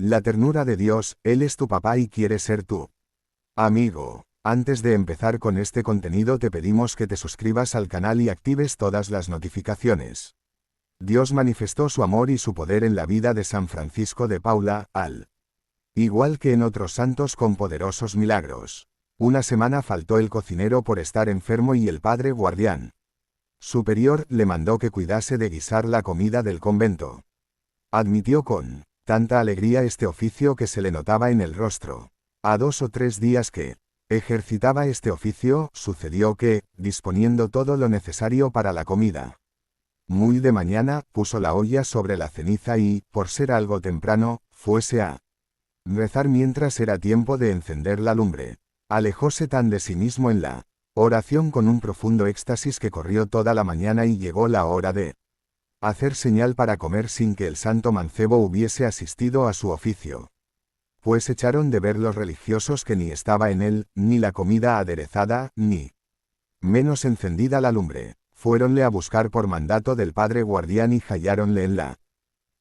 La ternura de Dios, Él es tu papá y quiere ser tú. Amigo, antes de empezar con este contenido te pedimos que te suscribas al canal y actives todas las notificaciones. Dios manifestó su amor y su poder en la vida de San Francisco de Paula, al igual que en otros santos con poderosos milagros. Una semana faltó el cocinero por estar enfermo y el padre guardián superior le mandó que cuidase de guisar la comida del convento. Admitió con tanta alegría este oficio que se le notaba en el rostro. A 2 o 3 días que ejercitaba este oficio, sucedió que, disponiendo todo lo necesario para la comida, muy de mañana, puso la olla sobre la ceniza y, por ser algo temprano, fuese a rezar mientras era tiempo de encender la lumbre. Alejóse tan de sí mismo en la oración con un profundo éxtasis que corrió toda la mañana y llegó la hora de hacer señal para comer sin que el santo mancebo hubiese asistido a su oficio. Pues echaron de ver los religiosos que ni estaba en él, ni la comida aderezada, ni menos encendida la lumbre. Fuéronle a buscar por mandato del padre guardián y halláronle en la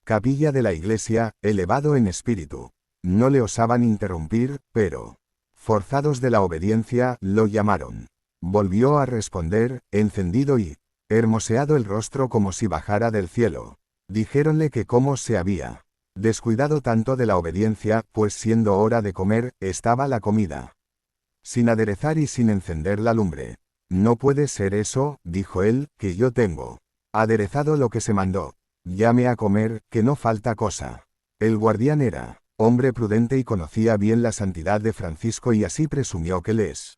capilla de la iglesia, elevado en espíritu. No le osaban interrumpir, pero, forzados de la obediencia, lo llamaron. Volvió a responder, encendido y hermoseado el rostro como si bajara del cielo. Dijéronle que cómo se había descuidado tanto de la obediencia, pues siendo hora de comer, estaba la comida sin aderezar y sin encender la lumbre. No puede ser eso, dijo él, que yo tengo aderezado lo que se mandó. Llame a comer, que no falta cosa. El guardián era hombre prudente y conocía bien la santidad de Francisco y así presumió que les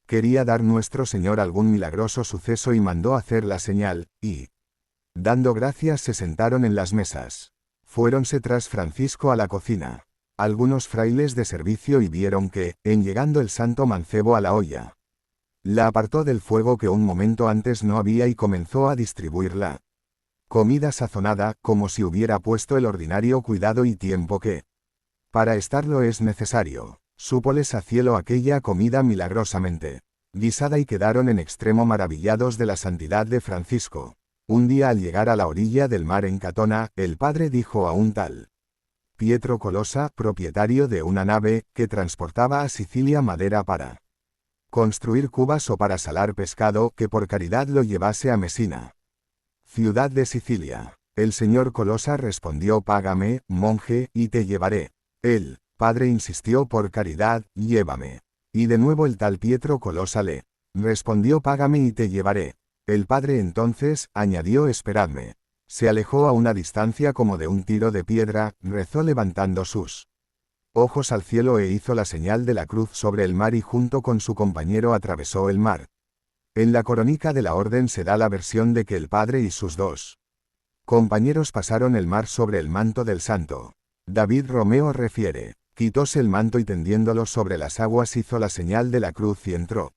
quería dar nuestro Señor algún milagroso suceso y mandó hacer la señal, y, dando gracias se sentaron en las mesas. Fuéronse tras Francisco a la cocina algunos frailes de servicio y vieron que, en llegando el santo mancebo a la olla, la apartó del fuego que un momento antes no había y comenzó a distribuir la comida sazonada, como si hubiera puesto el ordinario cuidado y tiempo que para estarlo es necesario. Súpoles a cielo aquella comida milagrosamente guisada y quedaron en extremo maravillados de la santidad de Francisco. Un día al llegar a la orilla del mar en Catona, el padre dijo a un tal Pietro Colosa, propietario de una nave, que transportaba a Sicilia madera para construir cubas o para salar pescado, que por caridad lo llevase a Mesina, ciudad de Sicilia. El señor Colosa respondió: págame, monje, y te llevaré. El padre insistió: por caridad, llévame. Y de nuevo el tal Pietro Colosa le respondió: págame y te llevaré. El padre entonces añadió: esperadme. Se alejó a una distancia como de un tiro de piedra, rezó levantando sus ojos al cielo e hizo la señal de la cruz sobre el mar y junto con su compañero atravesó el mar. En la crónica de la orden se da la versión de que el padre y sus dos compañeros pasaron el mar sobre el manto del santo. David Romeo refiere: quitóse el manto y tendiéndolo sobre las aguas hizo la señal de la cruz y entró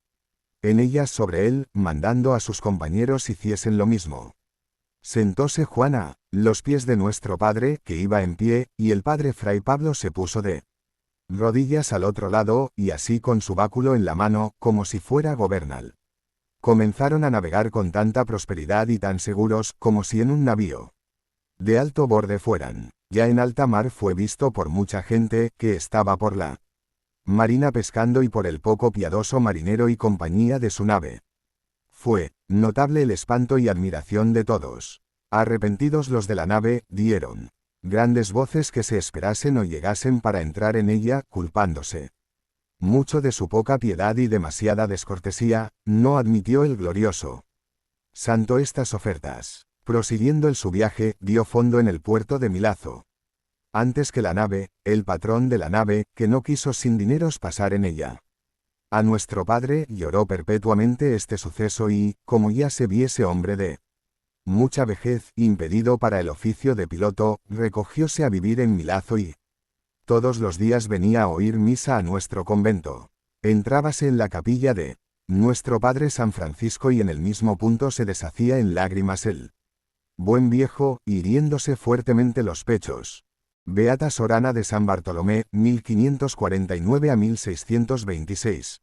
en ellas sobre él, mandando a sus compañeros hiciesen lo mismo. Sentóse Juan a los pies de nuestro padre, que iba en pie, y el padre fray Pablo se puso de rodillas al otro lado, y así con su báculo en la mano, como si fuera gobernal. Comenzaron a navegar con tanta prosperidad y tan seguros, como si en un navío de alto borde fueran. Ya en alta mar fue visto por mucha gente, que estaba por la marina pescando y por el poco piadoso marinero y compañía de su nave. Fue notable el espanto y admiración de todos. Arrepentidos los de la nave, dieron grandes voces que se esperasen o llegasen para entrar en ella, culpándose mucho de su poca piedad y demasiada descortesía. No admitió el glorioso santo estas ofertas. Prosiguiendo el su viaje, dio fondo en el puerto de Milazo. Antes que la nave, el patrón de la nave, que no quiso sin dineros pasar en ella. A nuestro padre lloró perpetuamente este suceso y, como ya se viese hombre de mucha vejez, impedido para el oficio de piloto, recogióse a vivir en Milazo y todos los días venía a oír misa a nuestro convento. Entrábase en la capilla de nuestro padre San Francisco y en el mismo punto se deshacía en lágrimas el buen viejo, hiriéndose fuertemente los pechos. Beata Sorana de San Bartolomé, 1549 a 1626.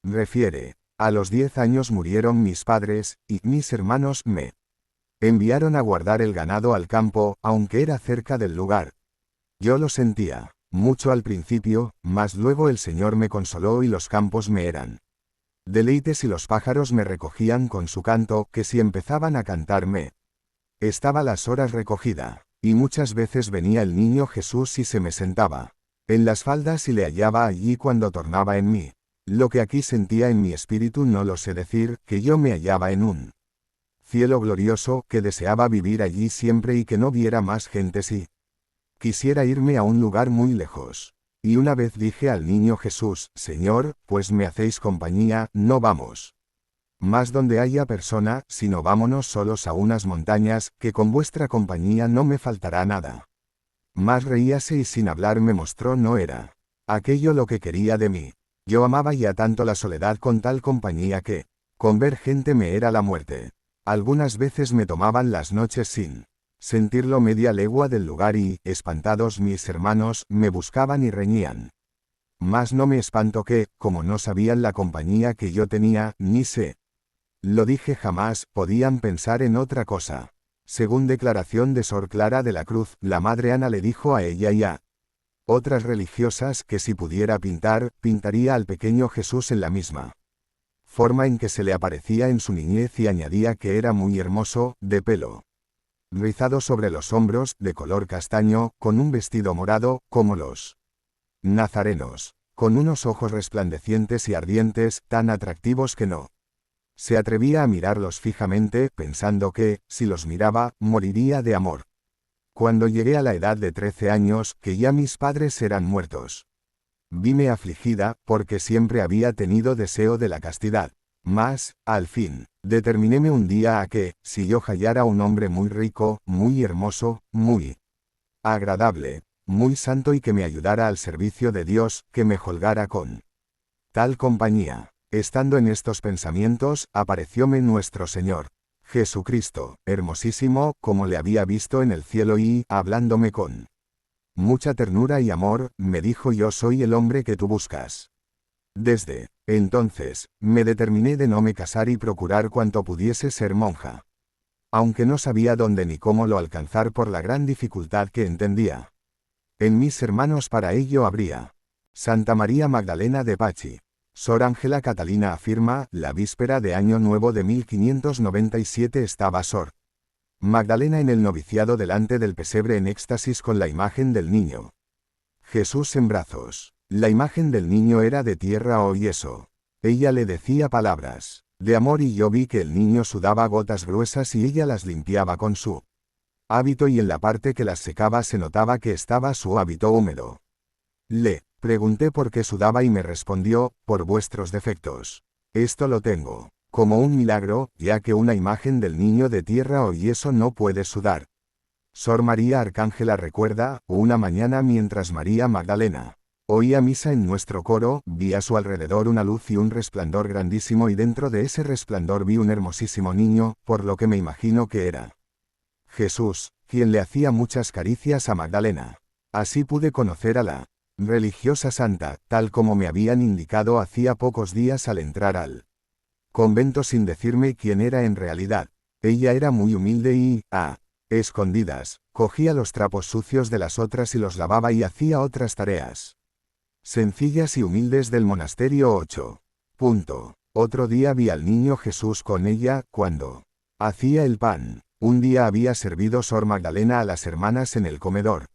Refiere: a los 10 años murieron mis padres, y mis hermanos me enviaron a guardar el ganado al campo, aunque era cerca del lugar Yo lo sentía, mucho al principio, mas luego el Señor me consoló y los campos me eran deleites y los pájaros me recogían con su canto, que si empezaban a cantarme, estaba las horas recogida, y muchas veces venía el niño Jesús y se me sentaba en las faldas y le hallaba allí cuando tornaba en mí. Lo que aquí sentía en mi espíritu no lo sé decir, que yo me hallaba en un cielo glorioso, que deseaba vivir allí siempre y que no viera más gente si quisiera irme a un lugar muy lejos. Y una vez dije al niño Jesús, Señor, pues me hacéis compañía, no vamos más donde haya persona, sino vámonos solos a unas montañas, que con vuestra compañía no me faltará nada. Mas reíase y sin hablar me mostró no era aquello lo que quería de mí. Yo amaba ya tanto la soledad con tal compañía que, con ver gente me era la muerte. Algunas veces me tomaban las noches sin sentirlo media legua del lugar y, espantados mis hermanos, me buscaban y reñían. Mas no me espanto que, como no sabían la compañía que yo tenía, ni sé, lo dije jamás, podían pensar en otra cosa. Según declaración de Sor Clara de la Cruz, la Madre Ana le dijo a ella y a otras religiosas que si pudiera pintar, pintaría al pequeño Jesús en la misma forma en que se le aparecía en su niñez, y añadía que era muy hermoso, de pelo rizado sobre los hombros, de color castaño, con un vestido morado, como los nazarenos, con unos ojos resplandecientes y ardientes, tan atractivos que no se atrevía a mirarlos fijamente, pensando que, si los miraba, moriría de amor. Cuando llegué a la edad de 13 años, que ya mis padres eran muertos, vime afligida, porque siempre había tenido deseo de la castidad. Mas, al fin, determinéme un día a que, si yo hallara un hombre muy rico, muy hermoso, muy agradable, muy santo y que me ayudara al servicio de Dios, que me holgara con tal compañía. Estando en estos pensamientos, aparecióme nuestro Señor Jesucristo, hermosísimo, como le había visto en el cielo y, hablándome con mucha ternura y amor, me dijo: yo soy el hombre que tú buscas. Desde entonces, me determiné de no me casar y procurar cuanto pudiese ser monja. Aunque no sabía dónde ni cómo lo alcanzar por la gran dificultad que entendía. En mis hermanos para ello habría Santa María Magdalena de Pachi. Sor Ángela Catalina afirma, la víspera de Año Nuevo de 1597 estaba Sor Magdalena en el noviciado delante del pesebre en éxtasis con la imagen del niño Jesús en brazos. La imagen del niño era de tierra o yeso. Ella le decía palabras de amor y yo vi que el niño sudaba gotas gruesas y ella las limpiaba con su hábito, y en la parte que las secaba se notaba que estaba su hábito húmedo. Le pregunté por qué sudaba y me respondió: por vuestros defectos. Esto lo tengo como un milagro, ya que una imagen del niño de tierra o yeso no puede sudar. Sor María Arcángela recuerda, una mañana mientras María Magdalena oía misa en nuestro coro, vi a su alrededor una luz y un resplandor grandísimo, y dentro de ese resplandor vi un hermosísimo niño, por lo que me imagino que era Jesús, quien le hacía muchas caricias a Magdalena. Así pude conocer a la religiosa santa, tal como me habían indicado hacía pocos días al entrar al convento sin decirme quién era en realidad. Ella era muy humilde y, escondidas, cogía los trapos sucios de las otras y los lavaba y hacía otras tareas sencillas y humildes del monasterio 8. Otro día vi al niño Jesús con ella, cuando hacía el pan. Un día había servido Sor Magdalena a las hermanas en el comedor.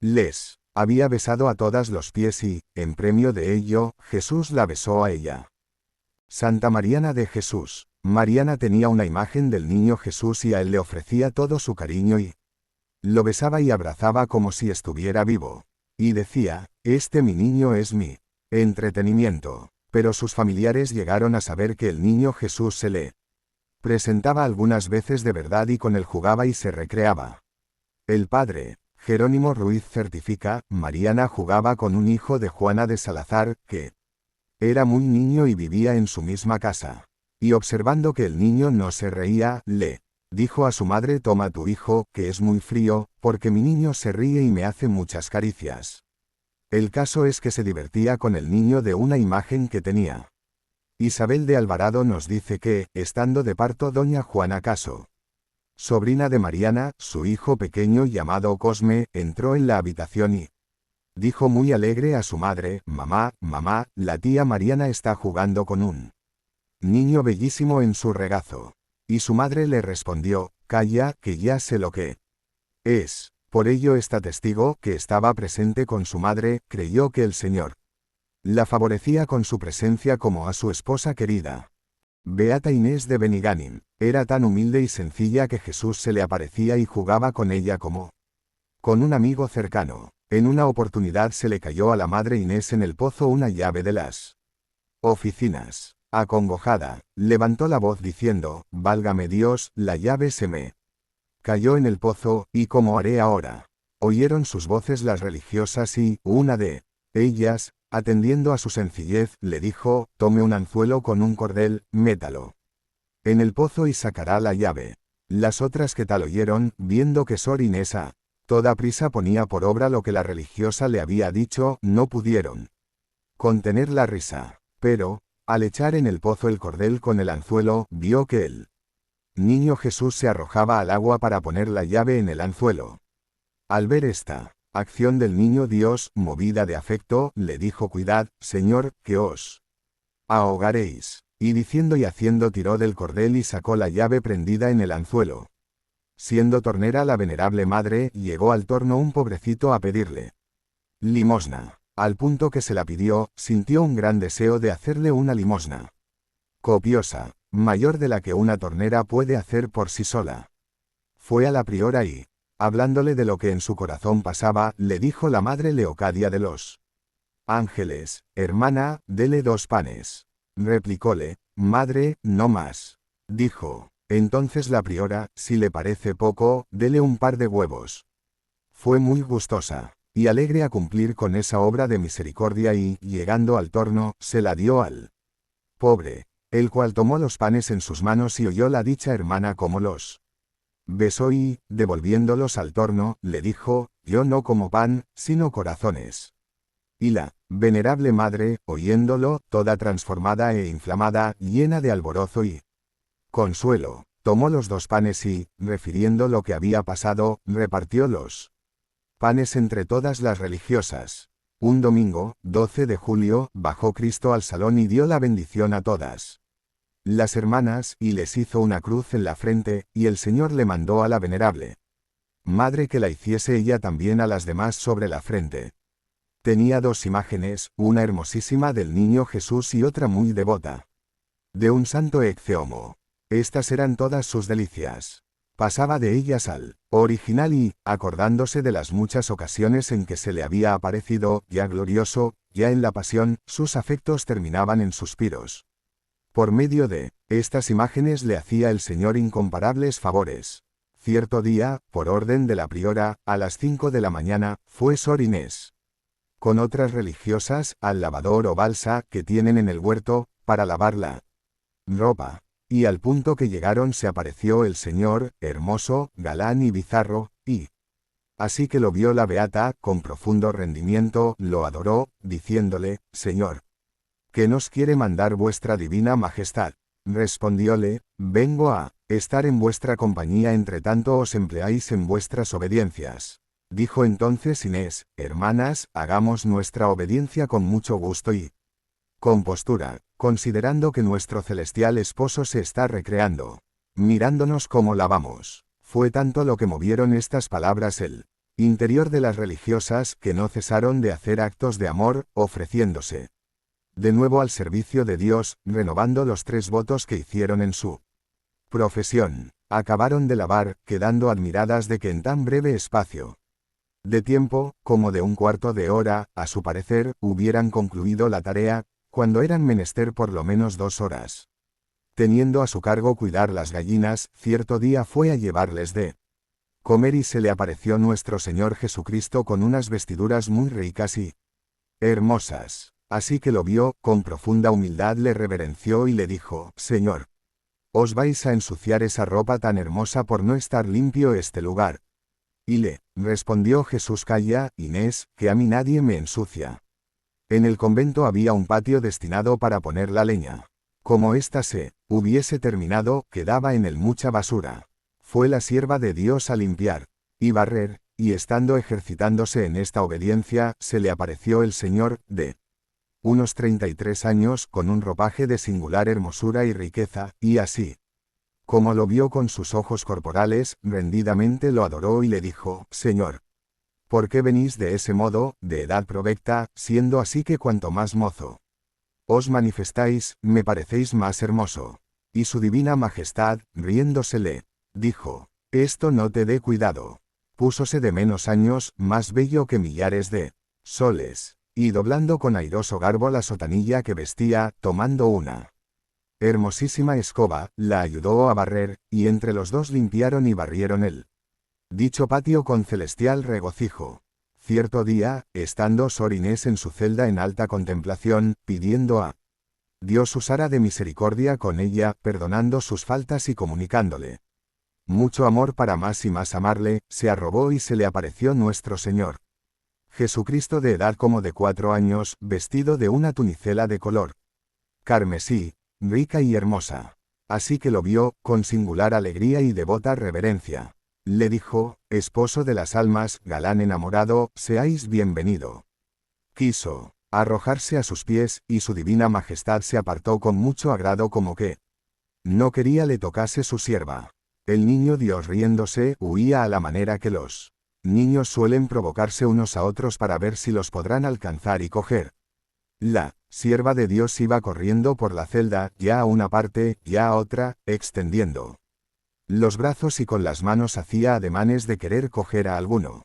Les había besado a todas los pies y, en premio de ello, Jesús la besó a ella. Santa Mariana de Jesús. Mariana tenía una imagen del niño Jesús y a él le ofrecía todo su cariño y lo besaba y abrazaba como si estuviera vivo. Y decía: este mi niño es mi entretenimiento. Pero sus familiares llegaron a saber que el niño Jesús se le presentaba algunas veces de verdad y con él jugaba y se recreaba. El padre Jerónimo Ruiz certifica, Mariana jugaba con un hijo de Juana de Salazar, que era muy niño y vivía en su misma casa. Y observando que el niño no se reía, le dijo a su madre: toma tu hijo, que es muy frío, porque mi niño se ríe y me hace muchas caricias. El caso es que se divertía con el niño de una imagen que tenía. Isabel de Alvarado nos dice que, estando de parto doña Juana Caso, sobrina de Mariana, su hijo pequeño llamado Cosme, entró en la habitación y dijo muy alegre a su madre: «Mamá, mamá, la tía Mariana está jugando con un niño bellísimo en su regazo». Y su madre le respondió: «Calla, que ya sé lo que es». Por ello esta testigo, que estaba presente con su madre, creyó que el Señor la favorecía con su presencia como a su esposa querida. Beata Inés de Beniganim, era tan humilde y sencilla que Jesús se le aparecía y jugaba con ella como con un amigo cercano. En una oportunidad se le cayó a la madre Inés en el pozo una llave de las oficinas. Acongojada, levantó la voz diciendo: «Válgame Dios, la llave se me cayó en el pozo, ¿y cómo haré ahora?». Oyeron sus voces las religiosas y, una de ellas, atendiendo a su sencillez, le dijo: «Tome un anzuelo con un cordel, métalo en el pozo y sacará la llave». Las otras que tal oyeron, viendo que Sor Inés a toda prisa ponía por obra lo que la religiosa le había dicho, no pudieron contener la risa. Pero, al echar en el pozo el cordel con el anzuelo, vio que el niño Jesús se arrojaba al agua para poner la llave en el anzuelo. Al ver esta acción del niño, Dios, movida de afecto, le dijo: «Cuidad, Señor, que os ahogaréis». Y diciendo y haciendo tiró del cordel y sacó la llave prendida en el anzuelo. Siendo tornera la venerable madre, llegó al torno un pobrecito a pedirle limosna. Al punto que se la pidió, sintió un gran deseo de hacerle una limosna copiosa, mayor de la que una tornera puede hacer por sí sola. Fue a la priora y, hablándole de lo que en su corazón pasaba, le dijo la madre Leocadia de los Ángeles: «Hermana, dele 2 panes». Replicóle: «Madre, no más». Dijo entonces la priora: «Si le parece poco, dele un par de huevos». Fue muy gustosa y alegre a cumplir con esa obra de misericordia y, llegando al torno, se la dio al pobre, el cual tomó los panes en sus manos y oyó la dicha hermana cómo los besó y, devolviéndolos al torno, le dijo: «Yo no como pan, sino corazones». Y la venerable madre, oyéndolo, toda transformada e inflamada, llena de alborozo y consuelo, tomó los 2 panes y, refiriendo lo que había pasado, repartió los panes entre todas las religiosas. Un domingo, 12 de julio, bajó Cristo al salón y dio la bendición a todas las hermanas, y les hizo una cruz en la frente, y el Señor le mandó a la venerable madre que la hiciese ella también a las demás sobre la frente. Tenía 2 imágenes, una hermosísima del niño Jesús y otra muy devota de un santo Ecce-Homo. Estas eran todas sus delicias. Pasaba de ellas al original y, acordándose de las muchas ocasiones en que se le había aparecido, ya glorioso, ya en la pasión, sus afectos terminaban en suspiros. Por medio de estas imágenes le hacía el Señor incomparables favores. Cierto día, por orden de la priora, a las 5 de la mañana, fue Sor Inés con otras religiosas al lavador o balsa que tienen en el huerto, para lavar la ropa. Y al punto que llegaron se apareció el Señor, hermoso, galán y bizarro, y así que lo vio la beata, con profundo rendimiento, lo adoró, diciéndole: «Señor, ¿qué nos quiere mandar vuestra divina majestad?». Respondióle: «Vengo a estar en vuestra compañía entre tanto os empleáis en vuestras obediencias». Dijo entonces Inés: «Hermanas, hagamos nuestra obediencia con mucho gusto y compostura, considerando que nuestro celestial esposo se está recreando, mirándonos cómo lavamos». Fue tanto lo que movieron estas palabras el interior de las religiosas, que no cesaron de hacer actos de amor, ofreciéndose de nuevo al servicio de Dios, renovando los 3 votos que hicieron en su profesión. Acabaron de lavar, quedando admiradas de que en tan breve espacio de tiempo, como de un cuarto de hora, a su parecer, hubieran concluido la tarea, cuando eran menester por lo menos 2 horas. Teniendo a su cargo cuidar las gallinas, cierto día fue a llevarles de comer y se le apareció nuestro Señor Jesucristo con unas vestiduras muy ricas y hermosas. Así que lo vio, con profunda humildad le reverenció y le dijo: «Señor, os vais a ensuciar esa ropa tan hermosa por no estar limpio este lugar». Y le respondió Jesús: «Calla, Inés, que a mí nadie me ensucia». En el convento había un patio destinado para poner la leña. Como ésta se hubiese terminado, quedaba en él mucha basura. Fue la sierva de Dios a limpiar y barrer, y estando ejercitándose en esta obediencia, se le apareció el Señor, de unos 33 años, con un ropaje de singular hermosura y riqueza, y así como lo vio con sus ojos corporales, rendidamente lo adoró y le dijo: Señor, ¿por qué venís de ese modo, de edad provecta, siendo así que cuanto más mozo os manifestáis, me parecéis más hermoso? Y su divina majestad, riéndosele, dijo: Esto no te dé cuidado. Púsose de menos años, más bello que millares de soles. Y doblando con airoso garbo la sotanilla que vestía, tomando una hermosísima escoba, la ayudó a barrer, y entre los dos limpiaron y barrieron el dicho patio con celestial regocijo. Cierto día, estando Sor Inés en su celda en alta contemplación, pidiendo a Dios usara de misericordia con ella, perdonando sus faltas y comunicándole mucho amor para más y más amarle, se arrobó y se le apareció nuestro Señor Jesucristo, de edad como de 4 años, vestido de una tunicela de color carmesí, rica y hermosa. Así que lo vio, con singular alegría y devota reverencia, le dijo: Esposo de las almas, galán enamorado, seáis bienvenido. Quiso arrojarse a sus pies, y su divina majestad se apartó con mucho agrado, como que no quería le tocase su sierva. El niño Dios, riéndose, huía a la manera que los niños suelen provocarse unos a otros para ver si los podrán alcanzar y coger. La sierva de Dios iba corriendo por la celda, ya a una parte, ya a otra, extendiendo los brazos y con las manos hacía ademanes de querer coger a alguno.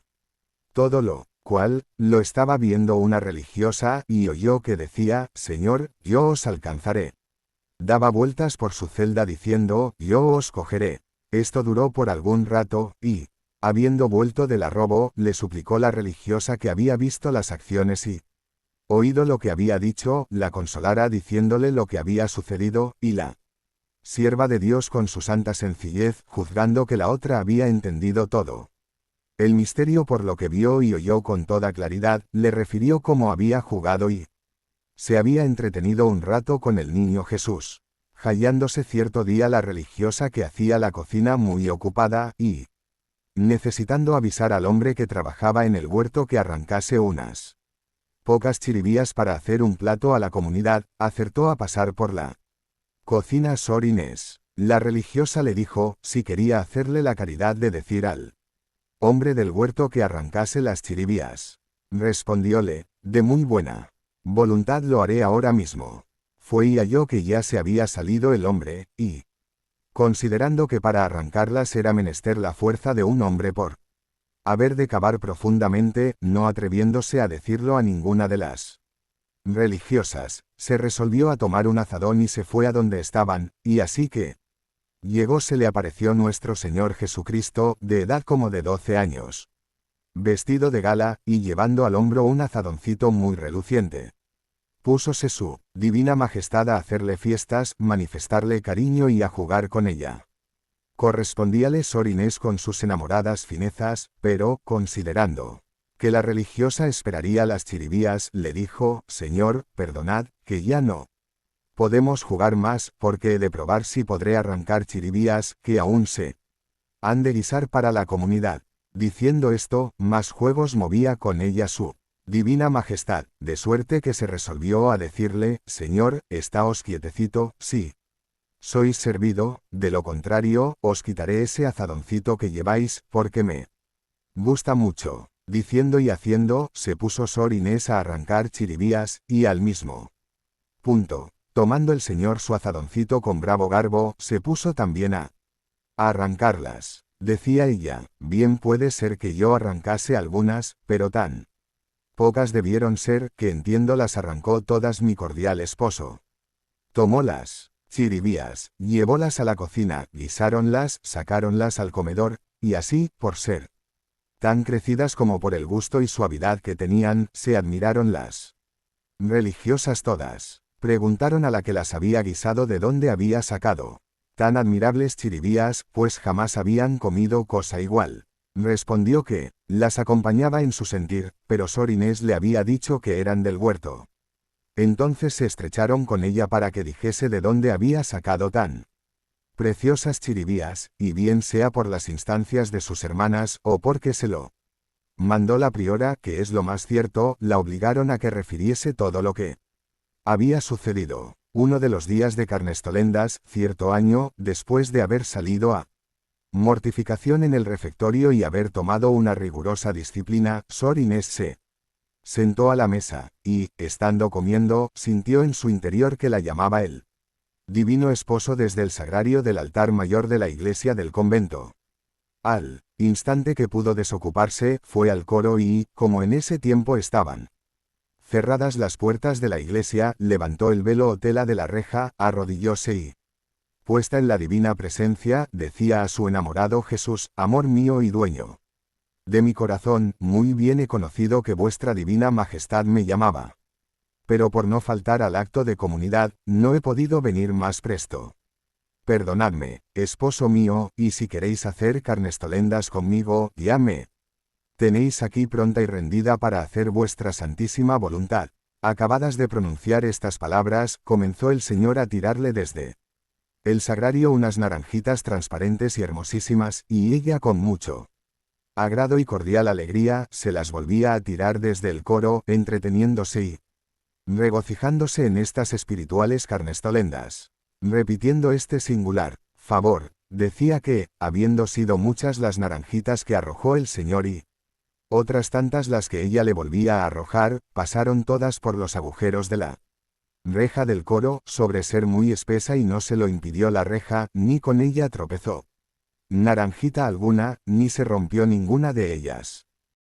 Todo lo cual lo estaba viendo una religiosa, y oyó que decía: Señor, yo os alcanzaré. Daba vueltas por su celda diciendo: Yo os cogeré. Esto duró por algún rato, y, habiendo vuelto del arrobo, le suplicó la religiosa que había visto las acciones y oído lo que había dicho, la consolara diciéndole lo que había sucedido, y la sierva de Dios, con su santa sencillez, juzgando que la otra había entendido todo el misterio por lo que vio y oyó con toda claridad, le refirió cómo había jugado y se había entretenido un rato con el niño Jesús, hallándose cierto día la religiosa que hacía la cocina muy ocupada, y necesitando avisar al hombre que trabajaba en el huerto que arrancase unas pocas chiribías para hacer un plato a la comunidad, acertó a pasar por la cocina Sor Inés. La religiosa le dijo si quería hacerle la caridad de decir al hombre del huerto que arrancase las chiribías. Respondióle: de muy buena voluntad lo haré ahora mismo. Fue y halló que ya se había salido el hombre, y, considerando que para arrancarlas era menester la fuerza de un hombre por haber de cavar profundamente, no atreviéndose a decirlo a ninguna de las religiosas, se resolvió a tomar un azadón y se fue a donde estaban, y así que llegó se le apareció nuestro Señor Jesucristo, de edad como de 12 años, vestido de gala, y llevando al hombro un azadoncito muy reluciente. Púsose su divina majestad a hacerle fiestas, manifestarle cariño y a jugar con ella. Correspondíale Sor Inés con sus enamoradas finezas, pero, considerando que la religiosa esperaría las chiribías, le dijo: Señor, perdonad, que ya no podemos jugar más, porque he de probar si podré arrancar chiribías, que aún se han de guisar para la comunidad. Diciendo esto, más juegos movía con ella su divina majestad, de suerte que se resolvió a decirle: Señor, estáos quietecito, sí sois servido, de lo contrario, os quitaré ese azadoncito que lleváis, porque me gusta mucho. Diciendo y haciendo, se puso Sor Inés a arrancar chiribías, y al mismo punto, tomando el Señor su azadoncito con bravo garbo, se puso también a arrancarlas. Decía ella: bien puede ser que yo arrancase algunas, pero tan pocas debieron ser, que entiendo las arrancó todas mi cordial esposo. Tomó las chiribías, llevólas a la cocina, guisáronlas, sacáronlas al comedor, y así, por ser tan crecidas como por el gusto y suavidad que tenían, se admiraron las religiosas todas. Preguntaron a la que las había guisado de dónde había sacado tan admirables chiribías, pues jamás habían comido cosa igual. Respondió que las acompañaba en su sentir, pero Sor Inés le había dicho que eran del huerto. Entonces se estrecharon con ella para que dijese de dónde había sacado tan Preciosas chiribías, y bien sea por las instancias de sus hermanas o porque se lo mandó la priora, que es lo más cierto, la obligaron a que refiriese todo lo que había sucedido. Uno de los días de Carnestolendas, cierto año, después de haber salido a mortificación en el refectorio y haber tomado una rigurosa disciplina, Sor Inés se sentó a la mesa, y, estando comiendo, sintió en su interior que la llamaba el divino esposo desde el sagrario del altar mayor de la iglesia del convento. Al instante que pudo desocuparse, fue al coro y, como en ese tiempo estaban cerradas las puertas de la iglesia, levantó el velo o tela de la reja, arrodillóse y, puesta en la divina presencia, decía a su enamorado Jesús: amor mío y dueño de mi corazón, muy bien he conocido que vuestra divina majestad me llamaba. Pero por no faltar al acto de comunidad, no he podido venir más presto. Perdonadme, esposo mío, y si queréis hacer carnestolendas conmigo, ya me tenéis aquí pronta y rendida para hacer vuestra santísima voluntad. Acabadas de pronunciar estas palabras, comenzó el Señor a tirarle desde el sagrario unas naranjitas transparentes y hermosísimas, y ella con mucho agrado y cordial alegría, se las volvía a tirar desde el coro, entreteniéndose y regocijándose en estas espirituales carnestolendas. Repitiendo este singular favor, decía que, habiendo sido muchas las naranjitas que arrojó el Señor y otras tantas las que ella le volvía a arrojar, pasaron todas por los agujeros de la reja del coro, sobre ser muy espesa, y no se lo impidió la reja, ni con ella tropezó naranjita alguna, ni se rompió ninguna de ellas.